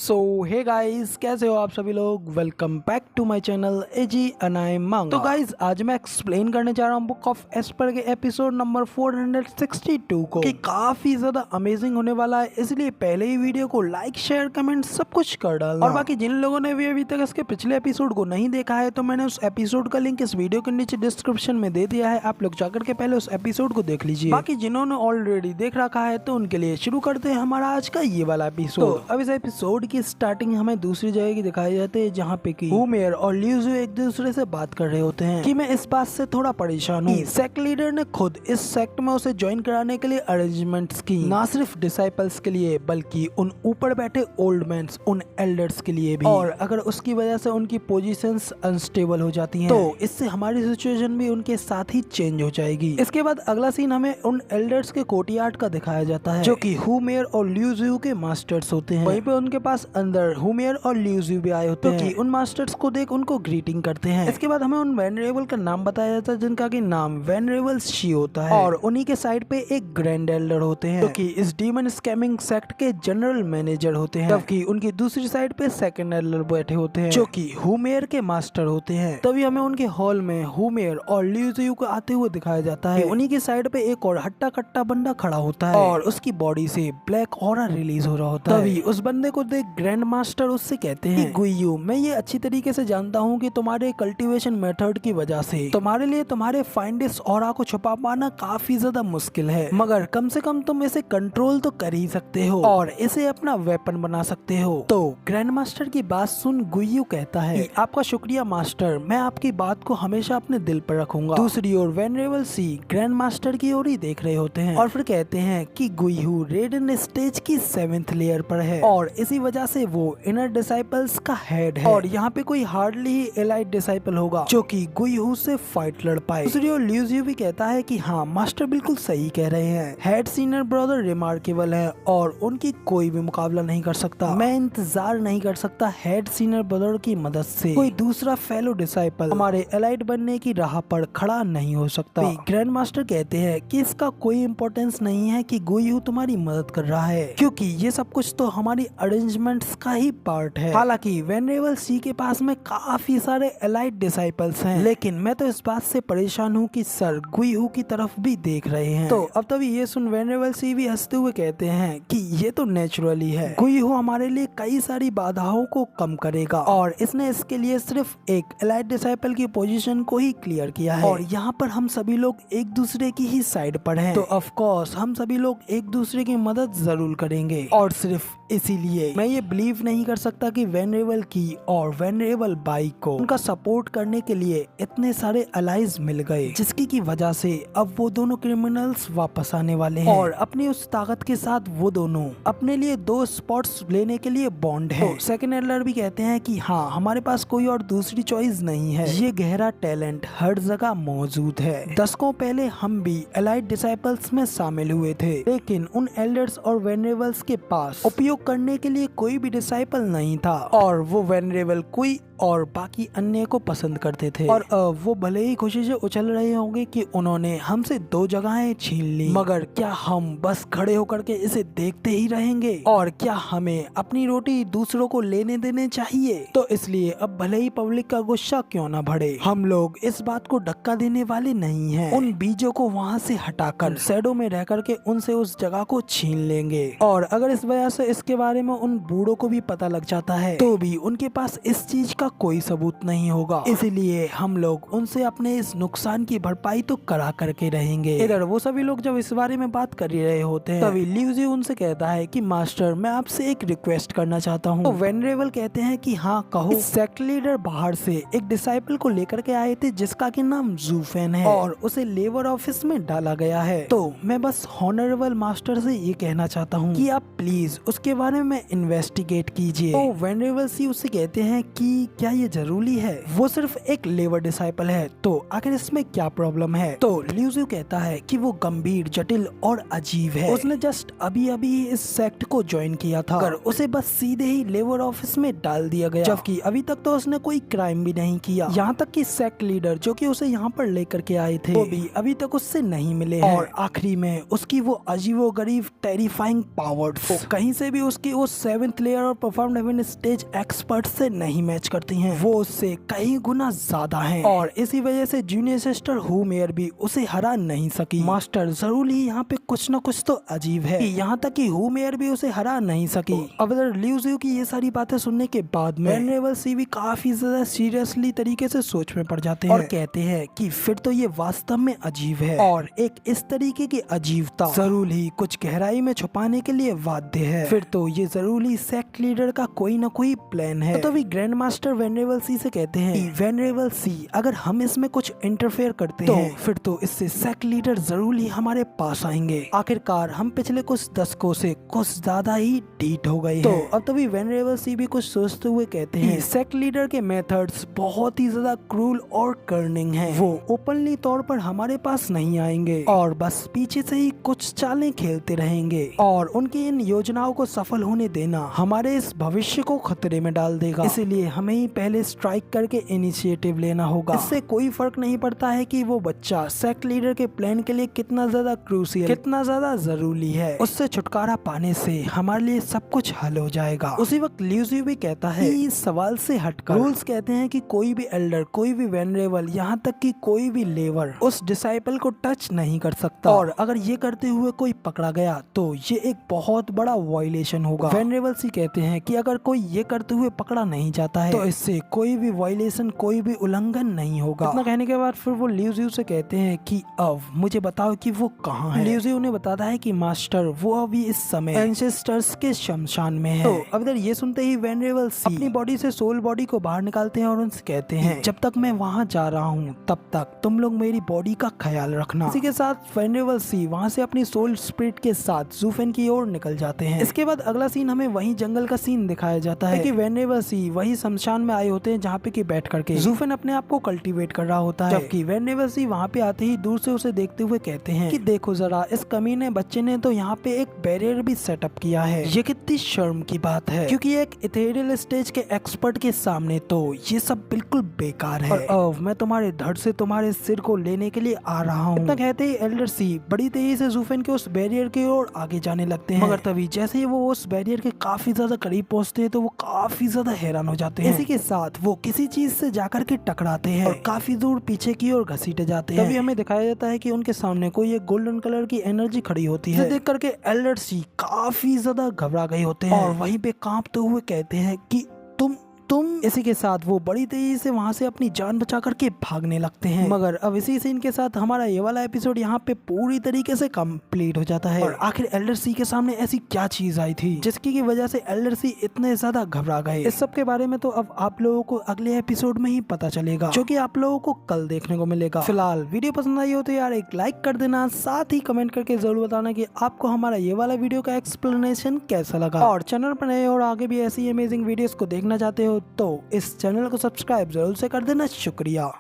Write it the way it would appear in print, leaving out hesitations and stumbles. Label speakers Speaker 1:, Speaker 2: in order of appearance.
Speaker 1: सो hey guys, कैसे हो आप सभी लोग। Welcome back to my channel एजी अनाई मांगा। तो गाइस, आज मैं एक्सप्लेन करने जा रहा हूँ बुक ऑफ एस्पर के एपिसोड नंबर 462 को, कि काफी ज्यादा अमेजिंग होने वाला है। इसलिए पहले ही वीडियो को लाइक शेयर कमेंट सब कुछ कर डालना। और बाकी जिन लोगों ने भी अभी तक इसके पिछले एपिसोड को नहीं देखा है, तो मैंने उस एपिसोड का लिंक इस वीडियो के नीचे डिस्क्रिप्शन में दे दिया है। आप लोग जाकर के पहले उस एपिसोड को देख लीजिए। बाकी जिन्होंने ऑलरेडी देख रखा है तो उनके लिए शुरू करते हैं हमारा आज का ये वाला एपिसोड। तो अब इस एपिसोड की स्टार्टिंग हमें दूसरी जगह की दिखाई जाती है, जहाँ पे कि हुमेर और ल्यूजू एक दूसरे से बात कर रहे होते हैं कि मैं इस बात से थोड़ा परेशान हूँ। सेक्ट लीडर ने खुद इस सेक्ट में उसे ज्वाइन कराने के लिए अरेंजमेंट्स की, ना सिर्फ डिसाइपल्स के लिए बल्कि उन ऊपर बैठे ओल्ड मैन, उन एल्डर्स के लिए भी। और अगर उसकी वजह से उनकी पोजीशंस अनस्टेबल हो जाती हैं, तो इससे हमारी सिचुएशन भी उनके साथ ही चेंज हो जाएगी। इसके बाद अगला सीन हमें उन एल्डर्स के कोर्टयार्ड का दिखाया जाता है, जो कि हुमेर और ल्यूजू के मास्टर्स होते हैं। वहीं पे उनके पास अंदर हुमेर और ल्यूजू भी आए होते हैं, कि उन मास्टर्स को देख उनको ग्रीटिंग करते हैं। इसके बाद हमें उन वेनरेबल का नाम बताया जाता है, जिनका की नाम वेनरेबल शी होता है। और उन्हीं के साइड पे एक ग्रैंड एल्डर होते हैं, जो कि इस डीमन स्कैमिंग सेक्ट के जनरल मैनेजर होते हैं। जबकि उनकी दूसरी साइड पे सेकंड एल्डर बैठे होते हैं, जो कि हुमेर के मास्टर होते हैं। तभी हमें उनके हॉल में हुमेर और ल्यूजू को आते हुए दिखाया जाता है। उन्हीं के साइड पे एक और हट्टा कट्टा बंदा खड़ा होता है, और उसकी बॉडी से ब्लैक ऑरा रिलीज हो रहा होता है। तभी उस बंदे को देख ग्रैंड मास्टर उससे कहते हैं कि गुइयू, मैं ये अच्छी तरीके से जानता हूँ कि तुम्हारे कल्टीवेशन मेथड की वजह से तुम्हारे लिए तुम्हारे फाइंडेस ऑरा को छुपा पाना काफी ज्यादा मुश्किल है, मगर कम से कम तुम इसे कंट्रोल तो कर ही सकते हो और इसे अपना वेपन बना सकते हो। तो ग्रैंड मास्टर की बात सुन गुइयू कहता है कि आपका शुक्रिया मास्टर, मैं आपकी बात को हमेशा अपने दिल पर रखूंगा। दूसरी ओर वेनरेबल सी ग्रैंड मास्टर की ओर ही देख रहे होते हैं, और फिर कहते हैं कि गुइयू रेडन स्टेज की 7th लेयर पर है, और इसी वजह से वो इनर डिसाइपल्स का हेड है, और यहाँ पे कोई हार्डली ही एलाइट डिसाइपल होगा जो कि गुइयू से फाइट लड़ पाए। दूसरी ओर ल्यूजू भी कहता है कि हाँ, मास्टर बिल्कुल सही कह रहे हैं, हेड सीनियर ब्रदर रिमार्केबल है और उनकी कोई भी मुकाबला नहीं कर सकता। मैं इंतजार नहीं कर सकता हेड सीनियर ब्रदर की मदद से कोई दूसरा फेलो डिसाइपल हमारे एलाइट बनने की राह पर खड़ा नहीं हो सकता। ग्रैंड मास्टर कहते हैं कि इसका कोई इम्पोर्टेंस नहीं है कि गुइयू तुम्हारी मदद कर रहा है, क्योंकि ये सब कुछ तो हमारी अरेंजमेंट्स का ही पार्ट है। हालांकि वेनरेबल सी के पास में काफी सारे एलाइट डिसाइपल्स हैं, लेकिन मैं तो इस बात से परेशान हूँ कि सर गुइयू की तरफ भी देख रहे हैं। तो अब तभी ये सुन वेनरेबल सी भी हंसते हुए कहते हैं कि ये तो नेचुरली है, गुइयू हमारे लिए कई सारी बाधाओं को कम करेगा, और इसने इसके लिए सिर्फ एक एलाइट डिसाइपल की पोजीशन को ही क्लियर किया है। और यहाँ पर हम सभी लोग एक दूसरे की ही साइड पर हैं, तो ऑफ कोर्स हम सभी लोग एक दूसरे की मदद जरूर करेंगे। और सिर्फ इसीलिए मैं ये बिलीव नहीं कर सकता कि वेनरेबल की और वेनरेबल बाई को उनका सपोर्ट करने के लिए इतने सारे अलाइज मिल गए, जिसकी की वजह से अब वो दोनों क्रिमिनल्स वापस आने वाले हैं, और अपनी उस ताकत के साथ वो दोनों अपने लिए 2 स्पॉट्स लेने के लिए बॉन्ड है। सेकंड एल्डर भी कहते हैं कि हाँ, हमारे पास कोई और दूसरी चॉइस नहीं है, ये गहरा टैलेंट हर जगह मौजूद है। दशकों पहले हम भी एलाइट डिसाइपल्स में शामिल हुए थे, लेकिन उन एल्डर्स और वेनरेबल्स के पास उपयोग करने के लिए कोई भी डिसाइपल नहीं था, और वो वेनरेबल कोई और बाकी अन्य को पसंद करते थे। और वो भले ही खुशी से उछल रहे होंगे कि उन्होंने हमसे 2 जगहें छीन ली, मगर क्या हम बस खड़े होकर के इसे देखते ही रहेंगे? और क्या हमें अपनी रोटी दूसरों को लेने देने चाहिए? तो इसलिए अब भले ही पब्लिक का गुस्सा क्यों ना बढ़े, हम लोग इस बात को धक्का देने वाले नहीं हैं। उन बीजों को वहाँ से हटाकर शैडो में रह करके उनसे उस जगह को छीन लेंगे, और अगर इस वजह से इसके बारे में उन बूढ़ों को भी पता लग जाता है, तो भी उनके पास इस चीज का कोई सबूत नहीं होगा। इसलिए हम लोग उनसे अपने इस नुकसान की भरपाई तो करा करके रहेंगे। इधर वो सभी लोग जब इस बारे में बात कर ही रहे होते हैं, तभी ल्यूजी उनसे कहता है कि मास्टर, मैं आपसे एक रिक्वेस्ट करना चाहता हूँ। तो वेनरेबल कहते हैं कि हाँ कहो। सेक्ट लीडर बाहर से एक डिसाइपल को लेकर के आए थे, जिसका की नाम जूफेन है, और उसे लेबर ऑफिस में डाला गया है। तो मैं बस हॉनरेबल मास्टर से ये कहना चाहता हूँ कि आप प्लीज उसके बारे में इन्वेस्टिगेट कीजिए। तो वेनरेबल सी उससे कहते हैं कि क्या ये जरूरी है? वो सिर्फ एक लेवर डिसाइपल है, तो आखिर इसमें क्या प्रॉब्लम है? तो ल्यूजियो कहता है कि वो गंभीर, जटिल और अजीब है। उसने जस्ट अभी अभी इस सेक्ट को ज्वाइन किया था, कर उसे बस सीधे ही लेबर ऑफिस में डाल दिया गया, जबकि अभी तक तो उसने कोई क्राइम भी नहीं किया। यहाँ तक कि सेक्ट लीडर जो कि उसे यहाँ पर लेकर के आए थे वो भी अभी तक उससे नहीं मिले हैं। और आखिरी में उसकी वो अजीबोगरीब टेरिफाइंग पावर्स कहीं से भी उसकी वो 7th लेयर और परफॉर्म हेवन स्टेज एक्सपर्ट से नहीं मैच करती हैं। वो उससे कई गुना ज्यादा हैं और इसी वजह से जूनियर सिस्टर हु मेयर भी उसे हरा नहीं सकी। मास्टर जरूर ही यहाँ पे कुछ न कुछ तो अजीब है, यहाँ तक कि हु मेयर भी उसे हरा नहीं सकी। अब अगर ल्यूजियो की ये सारी बातें सुनने के बाद में वेनरेबल सी भी काफी ज्यादा सीरियसली तरीके से सोच में पड़ जाते हैं और कहते हैं कि फिर तो ये वास्तव में अजीब है और एक इस तरीके की अजीबता जरूर ही कुछ गहराई में छुपाने के लिए वाद्य है। फिर तो ये जरूर ही सेक्ट लीडर का कोई न कोई प्लान है। तो भी ग्रैंड मास्टर वेनरेबल सी से कहते हैं कि वेनरेबल सी, अगर हम इसमें कुछ इंटरफेयर करते हैं फिर तो इससे सेक्ट लीडर जरूर ही हमारे पास आएंगे। आखिरकार हम पिछले कुछ दशकों से कुछ ज्यादा ही ढीठ हो गए हैं। अब तभी वेनरेबल सी भी कुछ सोचते हुए कहते हैं सेक्ट लीडर के मेथड्स बहुत ही ज्यादा क्रूल और कर्निंग हैं। वो ओपनली तौर पर हमारे पास नहीं आएंगे और बस पीछे से ही कुछ चालें खेलते रहेंगे और उनकी इन योजनाओं को सफल होने देना हमारे इस भविष्य को खतरे में डाल देगा। इसीलिए हमें ही पहले स्ट्राइक करके इनिशिएटिव लेना होगा। इससे कोई फर्क नहीं पड़ता है कि वो बच्चा सेक्ट लीडर के प्लान के लिए कितना ज्यादा क्रूशियल, कितना ज्यादा जरूरी है। उससे छुटकारा पाने से हमारे लिए सब कुछ हल हो जाएगा। उसी वक्त ल्यूजियो भी कहता है कि इस सवाल से हटकर रूल्स कहते हैं कि कोई भी एल्डर, कोई भी वेनरेबल, यहाँ तक कि कोई भी लेवर उस डिसाइपल को टच नहीं कर सकता और अगर ये करते हुए कोई पकड़ा गया तो ये एक बहुत बड़ा वायलेशन होगा। वेनरेबल सी कहते हैं कि अगर कोई ये करते हुए पकड़ा नहीं जाता है तो इससे कोई भी वायलेशन, कोई भी उल्लंघन नहीं होगा। इतना कहने के बाद फिर वो ल्यूजियो से कहते हैं कि अब मुझे बताओ कि वो कहाँ है। ल्यूजियो उन्हें बताता है कि मास्टर वो अभी इस समय एंसेस्टर्स के शमशान में है। तो अब इधर ये सुनते ही वेनरेबल सी अपनी बॉडी से सोल बॉडी को बाहर निकालते हैं और उनसे कहते हैं जब तक मैं वहाँ जा रहा हूँ तब तक तुम लोग मेरी बॉडी का ख्याल रखना। इसी के साथ वेनरेबल सी वहाँ से अपनी सोल स्पिरिट के साथ जूफेन की ओर निकल जाते हैं। इसके बाद अगला सीन हमें वही जंगल का सीन दिखाया जाता है कि वेनरेबल सी वही शमशान में आए होते हैं जहाँ पे कि बैठ करके जूफेन अपने आप को कल्टीवेट कर रहा होता है, जबकि वेनरेबल सी वहाँ पे आते ही दूर से उसे देखते हुए कहते हैं कि देखो जरा, इस कमीने बच्चे ने तो यहाँ पे एक बैरियर भी सेटअप किया है। ये कितनी शर्म की बात है, क्योंकि एक इथेरियल स्टेज के एक्सपर्ट के सामने तो ये सब बिल्कुल बेकार है। और अब मैं तुम्हारे धड़ से तुम्हारे सिर को लेने के लिए आ रहा हूँ। इतना कहते ही एल्डर सी बड़ी तेजी से जूफेन के उस बैरियर की ओर आगे जाने लगते हैं, मगर तभी जैसे ही वो उस बैरियर के काफी ज्यादा करीब पहुँचते हैं तो वो काफी ज्यादा हैरान हो जाते हैं। इसी के साथ वो किसी चीज से जाकर के टकराते हैं और काफी दूर पीछे की ओर घसीटे जाते हैं। तभी हमें दिखाया जाता है कि उनके सामने कोई एक गोल्डन कलर की एनर्जी खड़ी होती है। देख करके एल्डर सी काफी ज्यादा घबरा गए होते हैं और वहीं पे कांपते हुए कहते हैं कि तुम। इसी के साथ वो बड़ी तेजी से वहां से अपनी जान बचा करके भागने लगते हैं। मगर अब इसी सीन के साथ हमारा ये वाला एपिसोड यहाँ पे पूरी तरीके से कंप्लीट हो जाता है। और आखिर एल्डर सी के सामने ऐसी क्या चीज आई थी जिसकी की वजह से एल्डर सी इतने ज्यादा घबरा गए, इस सब के बारे में तो अब आप लोगों को अगले एपिसोड में ही पता चलेगा, जो कि आप लोगों को कल देखने को मिलेगा। फिलहाल वीडियो पसंद आई हो तो यार एक लाइक कर देना, साथ ही कमेंट करके जरूर बताना कि आपको हमारा ये वाला वीडियो का एक्सप्लेनेशन कैसा लगा। और चैनल पर नए और आगे भी ऐसी अमेजिंग वीडियोस को देखना चाहते हो तो इस चैनल को सब्सक्राइब जरूर से कर देना। शुक्रिया।